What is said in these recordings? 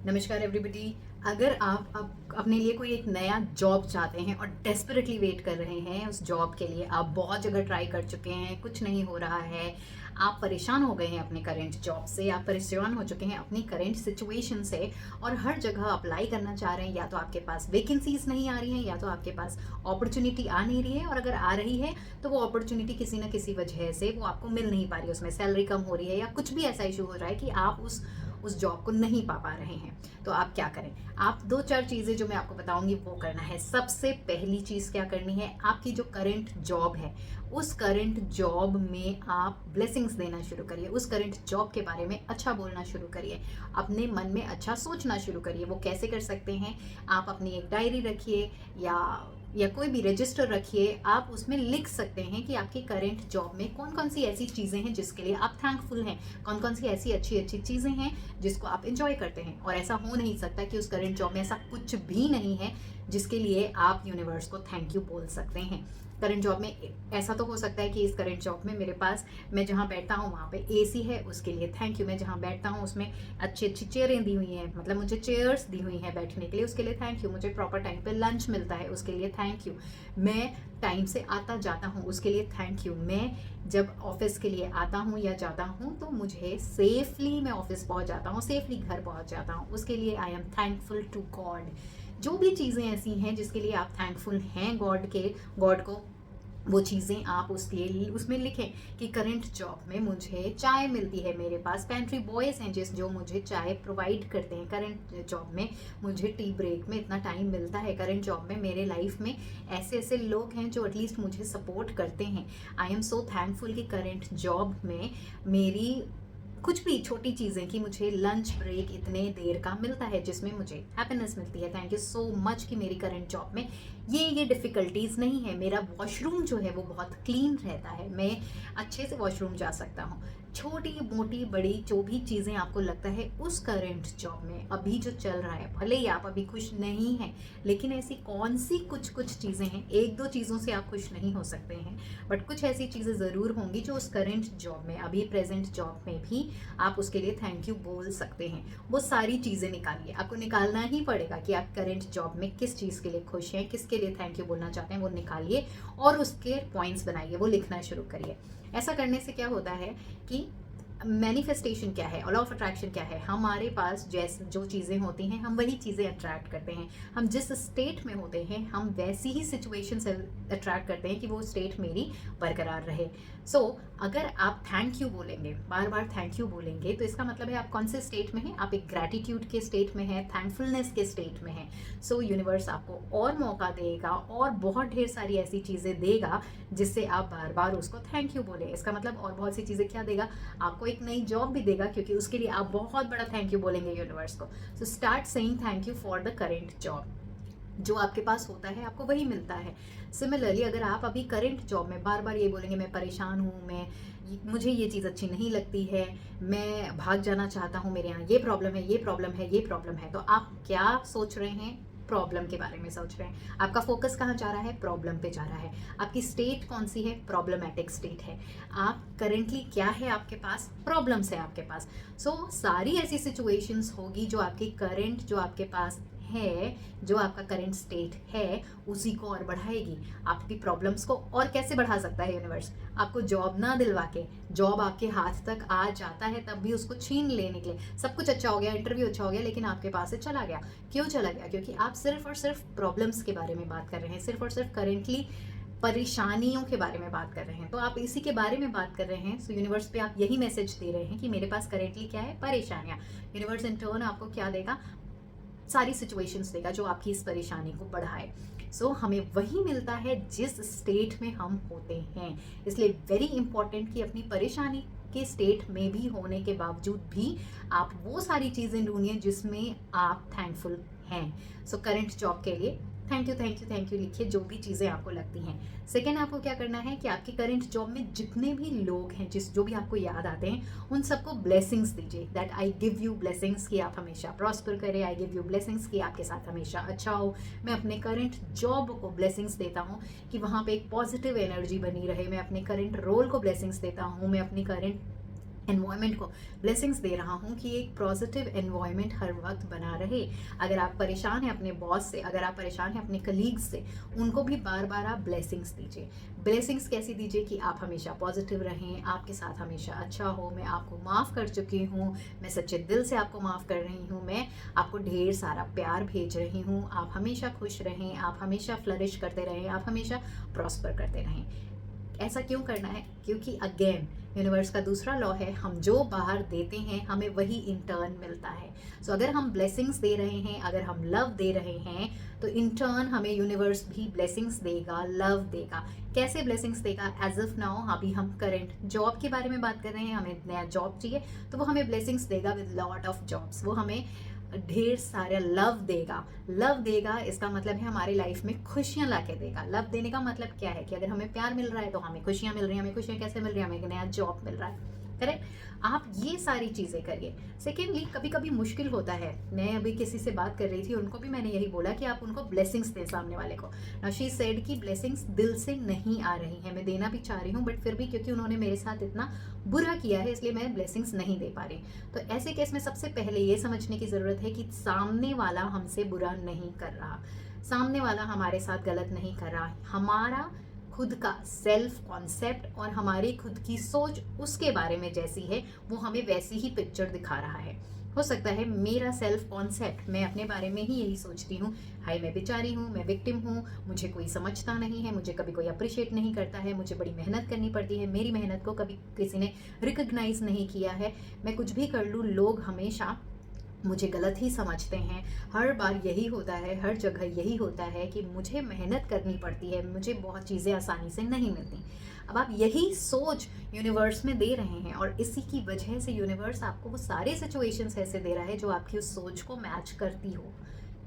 नमस्कार एवरीबॉडी। अगर आप अब अपने लिए कोई एक नया जॉब चाहते हैं और डेस्परेटली वेट कर रहे हैं उस जॉब के लिए, आप बहुत जगह ट्राई कर चुके हैं, कुछ नहीं हो रहा है, आप परेशान हो गए हैं अपने करंट जॉब से, आप परेशान हो चुके हैं अपनी करंट सिचुएशन से और हर जगह अप्लाई करना चाह रहे हैं, या तो आपके पास वैकेंसीज नहीं आ रही हैं या तो आपके पास अपॉर्चुनिटी आ नहीं रही है, और अगर आ रही है तो वो अपॉर्चुनिटी किसी ना किसी वजह से वो आपको मिल नहीं पा रही है, उसमें सैलरी कम हो रही है या कुछ भी ऐसा इशू हो रहा है कि आप उस जॉब को नहीं पा रहे हैं। तो आप क्या करें? आप दो चार चीज़ें जो मैं आपको बताऊंगी वो करना है। सबसे पहली चीज़ क्या करनी है, आपकी जो करंट जॉब है उस करंट जॉब में आप ब्लेसिंग्स देना शुरू करिए, उस करंट जॉब के बारे में अच्छा बोलना शुरू करिए, अपने मन में अच्छा सोचना शुरू करिए। वो कैसे कर सकते हैं? आप अपनी एक डायरी रखिए या कोई भी रजिस्टर रखिए, आप उसमें लिख सकते हैं कि आपकी करंट जॉब में कौन कौन सी ऐसी चीज़ें हैं जिसके लिए आप थैंकफुल हैं, कौन कौन सी ऐसी अच्छी अच्छी चीज़ें हैं जिसको आप इंजॉय करते हैं। और ऐसा हो नहीं सकता कि उस करंट जॉब में ऐसा कुछ भी नहीं है जिसके लिए आप यूनिवर्स को थैंक यू बोल सकते हैं। करंट जॉब में ऐसा तो हो सकता है कि इस करंट जॉब में मेरे पास, मैं जहाँ बैठता हूँ वहाँ पे एसी है, उसके लिए थैंक यू। मैं जहाँ बैठता हूँ उसमें अच्छी अच्छी चेयरें दी हुई हैं, मतलब मुझे चेयर्स दी हुई हैं बैठने के लिए, उसके लिए थैंक यू। मुझे प्रॉपर टाइम पे लंच मिलता है, उसके लिए थैंक यू। मैं टाइम से आता जाता हूँ, उसके लिए थैंक यू। मैं जब ऑफिस के लिए आता हूँ या जाता हूँ तो मुझे सेफली मैं ऑफिस पहुँच जाता हूँ, सेफली घर पहुँच जाता हूँ, उसके लिए I am thankful to God. जो भी चीज़ें ऐसी हैं जिसके लिए आप थैंकफुल हैं गॉड को, वो चीज़ें आप उसके उसमें लिखें कि करंट जॉब में मुझे चाय मिलती है, मेरे पास पेंट्री बॉयज़ हैं जो मुझे चाय प्रोवाइड करते हैं, करंट जॉब में मुझे टी ब्रेक में इतना टाइम मिलता है, करंट जॉब में मेरे लाइफ में ऐसे ऐसे लोग हैं जो एटलीस्ट मुझे सपोर्ट करते हैं। आई एम सो थैंकफुल कि करंट जॉब में मेरी कुछ भी छोटी चीज़ें कि मुझे लंच ब्रेक इतने देर का मिलता है जिसमें मुझे हैप्पीनेस मिलती है। थैंक यू सो मच कि मेरी करंट जॉब में ये डिफ़िकल्टीज़ नहीं है। मेरा वॉशरूम जो है वो बहुत क्लीन रहता है, मैं अच्छे से वॉशरूम जा सकता हूँ। छोटी मोटी बड़ी जो भी चीज़ें आपको लगता है उस करंट जॉब में अभी जो चल रहा है, भले ही आप अभी खुश नहीं हैं, लेकिन ऐसी कौन सी कुछ कुछ चीज़ें हैं, एक दो चीज़ों से आप खुश नहीं हो सकते हैं, बट कुछ ऐसी चीज़ें ज़रूर होंगी जो उस करंट जॉब में, अभी प्रेजेंट जॉब में भी आप उसके लिए थैंक यू बोल सकते हैं। वो सारी चीज़ें निकालिए, आपको निकालना ही पड़ेगा कि आप करंट जॉब में किस चीज़ के लिए खुश हैं, किसके लिए थैंक यू बोलना चाहते हैं, वो निकालिए और उसके पॉइंट्स बनाइए, वो लिखना शुरू करिए। ऐसा करने से क्या होता है कि मैनिफेस्टेशन क्या है, लॉ ऑफ अट्रैक्शन क्या है, हमारे पास जैसे जो चीज़ें होती हैं हम वही चीज़ें अट्रैक्ट करते हैं। हम जिस स्टेट में होते हैं हम वैसी ही सिचुएशन से अट्रैक्ट करते हैं कि वो स्टेट मेरी बरकरार रहे। अगर आप थैंक यू बोलेंगे, बार बार थैंक यू बोलेंगे, तो इसका मतलब है आप कौन से स्टेट में हैं, आप एक ग्रैटिट्यूड के स्टेट में हैं, थैंकफुलनेस के स्टेट में हैं। यूनिवर्स आपको और मौका देगा और बहुत ढेर सारी ऐसी चीज़ें देगा जिससे आप बार बार उसको थैंक यू बोलें। इसका मतलब और बहुत सी चीज़ें क्या देगा, आपको एक नई जॉब भी देगा, क्योंकि उसके लिए आप बहुत बड़ा थैंक यू बोलेंगे यूनिवर्स को। Start saying thank you for the current job. जो आपके पास होता है आपको वही मिलता है। सिमिलरली अगर आप अभी करंट जॉब में बार बार ये बोलेंगे मैं परेशान हूँ, मुझे ये चीज़ अच्छी नहीं लगती है, मैं भाग जाना चाहता हूँ, मेरे यहाँ ये प्रॉब्लम है, ये प्रॉब्लम है, ये प्रॉब्लम है, तो आप क्या सोच रहे हैं? प्रॉब्लम के बारे में सोच रहे हैं। आपका फोकस कहाँ जा रहा है? प्रॉब्लम पे जा रहा है। आपकी स्टेट कौन सी है? प्रॉब्लमेटिक स्टेट है। आप करेंटली क्या है आपके पास? प्रॉब्लम्स है आपके पास। सारी ऐसी सिचुएशंस होगी जो आपकी करंट, जो आपके पास है, जो आपका करंट स्टेट है, उसी को और बढ़ाएगी। आपकी प्रॉब्लम्स को और कैसे बढ़ा सकता है यूनिवर्स? आपको जॉब ना दिलवा के, जॉब आपके हाथ तक आ जाता है तब भी उसको छीन लेने के लिए, सब कुछ अच्छा हो गया, इंटरव्यू अच्छा हो गया, लेकिन आपके पास से चला गया। क्यों चला गया? क्योंकि आप सिर्फ और सिर्फ प्रॉब्लम्स के बारे में बात कर रहे हैं, सिर्फ और सिर्फ करेंटली परेशानियों के बारे में बात कर रहे हैं। तो आप इसी के बारे में बात कर रहे हैं। यूनिवर्स पे आप यही मैसेज दे रहे हैं कि मेरे पास करेंटली क्या है? परेशानियां। यूनिवर्स इन टर्न आपको क्या देगा? सारी सिचुएशंस देगा जो आपकी इस परेशानी को बढ़ाए। हमें वही मिलता है जिस स्टेट में हम होते हैं। इसलिए वेरी इंपॉर्टेंट कि अपनी परेशानी के स्टेट में भी होने के बावजूद भी आप वो सारी चीज़ें ढूंढिए जिसमें आप थैंकफुल हैं। करंट जॉब के लिए thank you thank you thank you लिखिए, जो भी चीज़ें आपको लगती हैं। सेकेंड, आपको क्या करना है कि आपकी करंट जॉब में जितने भी लोग हैं, जो भी आपको याद आते हैं, उन सबको ब्लेसिंग्स दीजिए। That I give you blessings कि आप हमेशा प्रॉस्पर करें, आई गिव यू ब्लेसिंग्स कि आपके साथ हमेशा अच्छा हो। मैं अपने करंट जॉब को ब्लेसिंग्स देता हूँ कि वहाँ पे एक पॉजिटिव एनर्जी बनी रहे। मैं अपने करंट रोल को ब्लेसिंग्स देता हूँ। मैं अपनी करंट एनवायरनमेंट को ब्लेसिंग्स दे रहा हूँ कि एक पॉजिटिव एनवायरनमेंट हर वक्त बना रहे। अगर आप परेशान हैं अपने बॉस से, अगर आप परेशान हैं अपने कलीग्स से, उनको भी बार बार आप ब्लेसिंग्स दीजिए। ब्लेसिंग्स कैसी दीजिए कि आप हमेशा पॉजिटिव रहें, आपके साथ हमेशा अच्छा हो, मैं आपको माफ़ कर चुकी हूँ, मैं सच्चे दिल से आपको माफ़ कर रही हूँ, मैं आपको ढेर सारा प्यार भेज रही हूँ, आप हमेशा खुश रहें, आप हमेशा फ्लरिश करते रहें, आप हमेशा प्रॉस्पर करते रहें। ऐसा क्यों करना है? क्योंकि अगेन यूनिवर्स का दूसरा लॉ है, हम जो बाहर देते हैं हमें वही इन टर्न मिलता है। सो अगर हम ब्लेसिंग्स दे रहे हैं, अगर हम लव दे रहे हैं, तो इन टर्न हमें यूनिवर्स भी ब्लेसिंग्स देगा, लव देगा। कैसे ब्लेसिंग्स देगा? एज ऑफ नाउ अभी हम करंट जॉब के बारे में बात कर रहे हैं, हमें नया जॉब चाहिए, तो वो हमें ब्लेसिंग्स देगा विद लॉट ऑफ जॉब्स। वो हमें ढेर सारा लव देगा। लव देगा इसका मतलब है हमारी लाइफ में खुशियां लाके देगा। लव देने का मतलब क्या है कि अगर हमें प्यार मिल रहा है तो हमें खुशियां मिल रही हैं। हमें खुशियां कैसे मिल रही हैं? हमें एक नया जॉब मिल रहा है। करेक्ट? आप ये सारी चीजें करिए। सेकेंडली, कभी कभी मुश्किल होता है। मैं अभी किसी से बात कर रही थी, उनको भी मैंने यही बोला कि आप उनको ब्लेसिंग्स दें सामने वाले को। नाउ शी सेड कि ब्लेसिंग्स दिल से नहीं आ रही हैं, मैं देना भी चाह रही हूँ बट फिर भी क्योंकि उन्होंने मेरे साथ इतना बुरा किया है इसलिए मैं ब्लेसिंग्स नहीं दे पा रही। तो ऐसे केस में सबसे पहले ये समझने की ज़रूरत है कि सामने वाला हमसे बुरा नहीं कर रहा, सामने वाला हमारे साथ गलत नहीं कर रहा। हमारा खुद का सेल्फ कॉन्सेप्ट और हमारी खुद की सोच उसके बारे में जैसी है वो हमें वैसी ही पिक्चर दिखा रहा है। हो सकता है मेरा सेल्फ कॉन्सेप्ट, मैं अपने बारे में ही यही सोचती हूँ, हाय मैं बेचारी हूँ, मैं विक्टिम हूँ, मुझे कोई समझता नहीं है, मुझे कभी कोई अप्रिशिएट नहीं करता है, मुझे बड़ी मेहनत करनी पड़ती है, मेरी मेहनत को कभी किसी ने रिकग्नाइज नहीं किया है, मैं कुछ भी कर लूँ लोग हमेशा मुझे गलत ही समझते हैं। हर बार यही होता है, हर जगह यही होता है कि मुझे मेहनत करनी पड़ती है, मुझे बहुत चीज़ें आसानी से नहीं मिलती। अब आप यही सोच यूनिवर्स में दे रहे हैं और इसी की वजह से यूनिवर्स आपको वो सारे सिचुएशंस ऐसे दे रहा है जो आपकी उस सोच को मैच करती हो।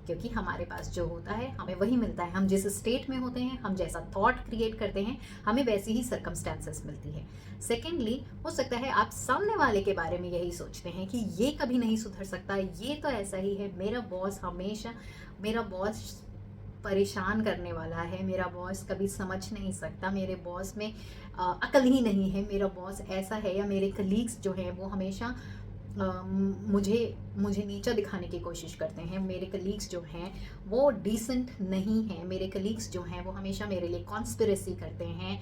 क्योंकि हमारे पास जो होता है हमें वही मिलता है। हम जिस स्टेट में होते हैं, हम जैसा थॉट क्रिएट करते हैं, हमें वैसी ही सर्कमस्टेंसेस मिलती है। सेकेंडली, हो सकता है आप सामने वाले के बारे में यही सोचते हैं कि ये कभी नहीं सुधर सकता, ये तो ऐसा ही है, मेरा बॉस परेशान करने वाला है, मेरा बॉस कभी समझ नहीं सकता, मेरे बॉस में अकल ही नहीं है, मेरा बॉस ऐसा है, या मेरे कलीग्स जो हैं वो हमेशा मुझे मुझे नीचा दिखाने की कोशिश करते हैं, मेरे कलीग्स जो हैं वो डिसेंट नहीं हैं, मेरे कलीग्स जो हैं वो हमेशा मेरे लिए कॉन्स्पिरेसी करते हैं,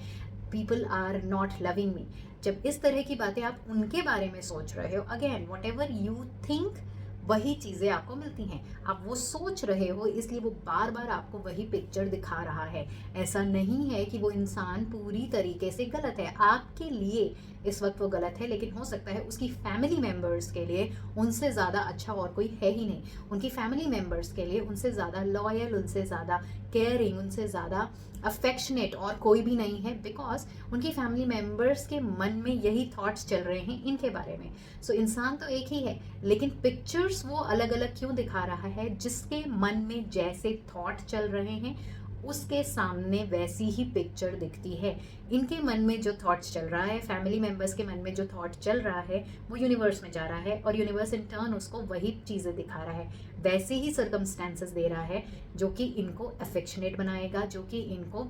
people are not loving me. जब इस तरह की बातें आप उनके बारे में सोच रहे हो, again what ever you think वही चीज़ें आपको मिलती हैं। आप वो सोच रहे हो इसलिए वो बार बार आपको वही पिक्चर दिखा रहा है। ऐसा नहीं है कि वो इंसान पूरी तरीके से गलत है, आपके लिए इस वक्त वो गलत है, लेकिन हो सकता है उसकी फैमिली मेम्बर्स के लिए उनसे ज़्यादा अच्छा और कोई है ही नहीं। उनकी फैमिली मेम्बर्स के लिए उनसे ज़्यादा लॉयल, उनसे ज़्यादा केयरिंग, उनसे ज़्यादा अफेक्शनेट और कोई भी नहीं है, बिकॉज उनकी फैमिली मेम्बर्स के मन में यही थॉट्स चल रहे हैं इनके बारे में। सो इंसान तो एक ही है, लेकिन पिक्चर्स वो अलग अलग क्यों दिखा रहा है? जिसके मन में जैसे थॉट चल रहे हैं उसके सामने वैसी ही पिक्चर दिखती है। इनके मन में जो थॉट्स चल रहा है, फैमिली मेम्बर्स के मन में जो थॉट चल रहा है, वो यूनिवर्स में जा रहा है और यूनिवर्स इन टर्न उसको वही चीज़ें दिखा रहा है, वैसे ही सर्कमस्टेंसेस दे रहा है जो कि इनको अफेक्शनेट बनाएगा, जो कि इनको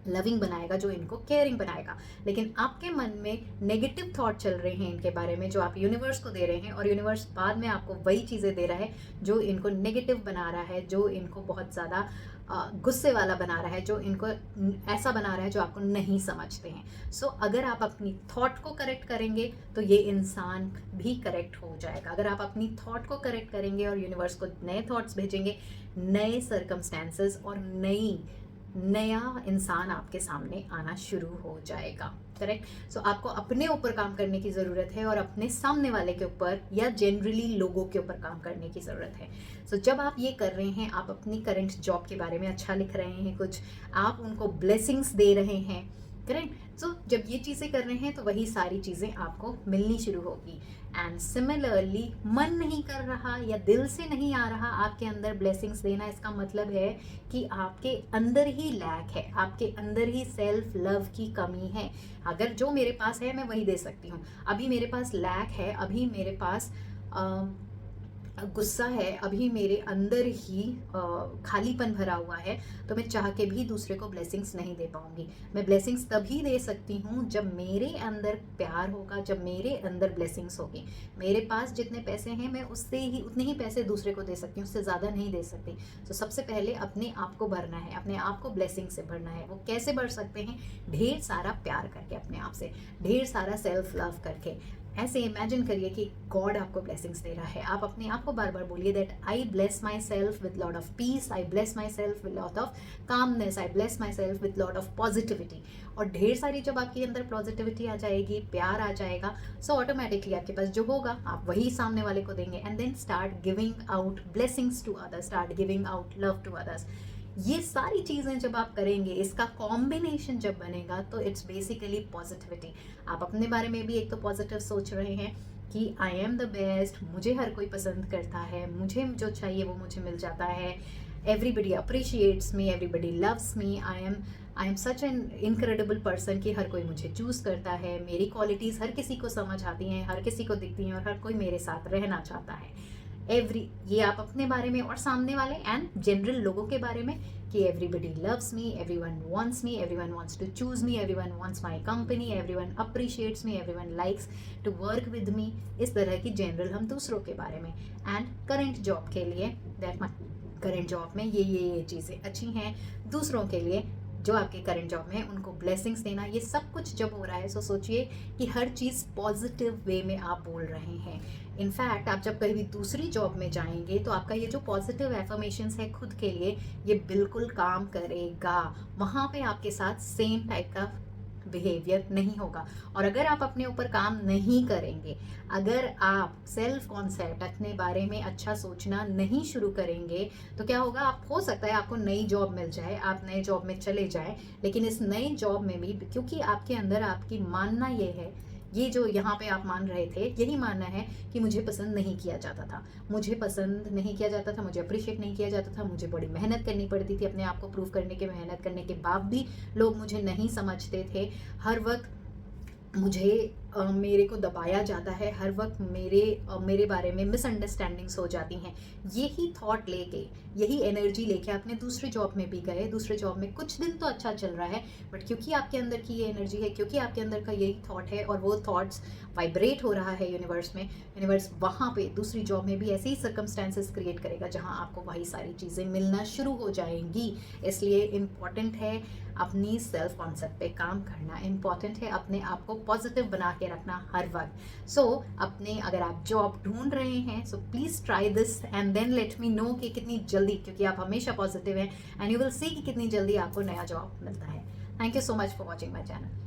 लविंग बनाएगा, जो इनको केयरिंग बनाएगा। लेकिन आपके मन में नेगेटिव थॉट चल रहे हैं इनके बारे में जो आप यूनिवर्स को दे रहे हैं, और यूनिवर्स बाद में आपको वही चीज़ें दे रहा है जो इनको नेगेटिव बना रहा है, जो इनको बहुत ज़्यादा गुस्से वाला बना रहा है, जो इनको ऐसा बना रहा है जो आपको नहीं समझते हैं। सो अगर आप अपनी थॉट को करेक्ट करेंगे तो ये इंसान भी करेक्ट हो जाएगा। अगर आप अपनी थॉट को करेक्ट करेंगे और यूनिवर्स को नए थॉट्स भेजेंगे, नए सर्कमस्टेंसेस और नया इंसान आपके सामने आना शुरू हो जाएगा। करेक्ट? सो आपको अपने ऊपर काम करने की ज़रूरत है और अपने सामने वाले के ऊपर या जनरली लोगों के ऊपर काम करने की ज़रूरत है। सो जब आप ये कर रहे हैं, आप अपनी करंट जॉब के बारे में अच्छा लिख रहे हैं, कुछ आप उनको ब्लेसिंग्स दे रहे हैं, करेक्ट? सो जब ये चीज़ें कर रहे हैं तो वही सारी चीज़ें आपको मिलनी शुरू होगी। एंड सिमिलरली, मन नहीं कर रहा या दिल से नहीं आ रहा आपके अंदर ब्लेसिंग्स देना, इसका मतलब है कि आपके अंदर ही लैक है, आपके अंदर ही सेल्फ लव की कमी है। अगर जो मेरे पास है मैं वही दे सकती हूँ। अभी मेरे पास लैक है, अभी मेरे पास गुस्सा है, अभी मेरे अंदर ही खालीपन भरा हुआ है, तो मैं चाह के भी दूसरे को ब्लेसिंग्स नहीं दे पाऊंगी। मैं ब्लेसिंग्स तभी दे सकती हूँ जब मेरे अंदर प्यार होगा, जब मेरे अंदर ब्लेसिंग्स होगी। मेरे पास जितने पैसे हैं मैं उससे ही उतने ही पैसे दूसरे को दे सकती हूँ, उससे ज़्यादा नहीं दे सकती। तो सबसे पहले अपने आप को भरना है, अपने आप को ब्लेसिंग से भरना है। वो कैसे भर सकते हैं? ढेर सारा प्यार करके, अपने आप से ढेर सारा सेल्फ लव करके। ऐसे इमेजिन करिए कि गॉड आपको ब्लेसिंग्स दे रहा है। आप अपने आप को बार बार बोलिए that I bless my self with lot of peace, I bless my self with lot of calmness, I bless my self with lot of positivity. और ढेर सारी जब आपके अंदर पॉजिटिविटी आ जाएगी, प्यार आ जाएगा, सो ऑटोमेटिकली आपके पास जो होगा आप वही सामने वाले को देंगे। And then start giving out blessings to others, start giving out love to others. ये सारी चीज़ें जब आप करेंगे, इसका कॉम्बिनेशन जब बनेगा, तो इट्स बेसिकली पॉजिटिविटी। आप अपने बारे में भी एक तो पॉजिटिव सोच रहे हैं कि आई एम द बेस्ट, मुझे हर कोई पसंद करता है, मुझे जो चाहिए वो मुझे मिल जाता है, everybody appreciates me, everybody loves me, I am such an incredible person कि हर कोई मुझे चूज़ करता है, मेरी क्वालिटीज़ हर किसी को समझ आती हैं, हर किसी को दिखती हैं और हर कोई मेरे साथ रहना चाहता है। ये आप अपने बारे में और सामने वाले एंड जनरल लोगों के बारे में कि everybody loves me, everyone wants me, everyone wants to choose me, everyone wants my company, everyone appreciates me, everyone likes to work with me. इस तरह की जनरल हम दूसरों के बारे में। एंड करंट जॉब के लिए दैट माई करंट जॉब में ये चीज़ें अच्छी हैं। दूसरों के लिए जो आपके करंट जॉब में है उनको ब्लेसिंग्स देना, ये सब कुछ जब हो रहा है तो सोचिए कि हर चीज़ पॉजिटिव वे में आप बोल रहे हैं। इनफैक्ट आप जब कहीं भी दूसरी जॉब में जाएंगे तो आपका ये जो पॉजिटिव एफर्मेशंस है खुद के लिए, ये बिल्कुल काम करेगा। वहाँ पे आपके साथ सेम टाइप का बिहेवियर नहीं होगा। और अगर आप अपने ऊपर काम नहीं करेंगे, अगर आप सेल्फ कॉन्सेप्ट, अपने बारे में अच्छा सोचना नहीं शुरू करेंगे, तो क्या होगा? आप हो सकता है आपको नई जॉब मिल जाए, आप नए जॉब में चले जाए, लेकिन इस नई जॉब में भी क्योंकि आपके अंदर आपकी मानना ये है, ये जो यहाँ पे आप मान रहे थे, यही मानना है कि मुझे पसंद नहीं किया जाता था, मुझे पसंद नहीं किया जाता था, मुझे अप्रिशिएट नहीं किया जाता था, मुझे बड़ी मेहनत करनी पड़ती थी अपने आप को प्रूव करने के, मेहनत करने के बाद भी लोग मुझे नहीं समझते थे, हर वक्त मुझे मेरे को दबाया जाता है, हर वक्त मेरे बारे में मिसअंडरस्टैंडिंग्स हो जाती हैं। यही थॉट लेके, यही एनर्जी लेके आपने दूसरे जॉब में भी गए, दूसरे जॉब में कुछ दिन तो अच्छा चल रहा है, बट क्योंकि आपके अंदर की ये एनर्जी है, क्योंकि आपके अंदर का यही थॉट है और वो थॉट्स वाइब्रेट हो रहा है यूनिवर्स में, यूनिवर्स वहाँ पे दूसरी जॉब में भी ऐसे ही सर्कमस्टेंसेस क्रिएट करेगा जहाँ आपको वही सारी चीज़ें मिलना शुरू हो जाएंगी। इसलिए इम्पॉर्टेंट है अपनी सेल्फ कॉन्सेप्ट पे काम करना, इम्पॉर्टेंट है अपने आप को पॉजिटिव बना के रखना हर वक्त। सो अपने अगर आप जॉब ढूंढ रहे हैं, so please try this and then let me know कि कितनी जल्दी, क्योंकि आप हमेशा पॉजिटिव हैं, एंड यू विल सी कि कितनी जल्दी आपको नया जॉब मिलता है। Thank you so much for watching my channel.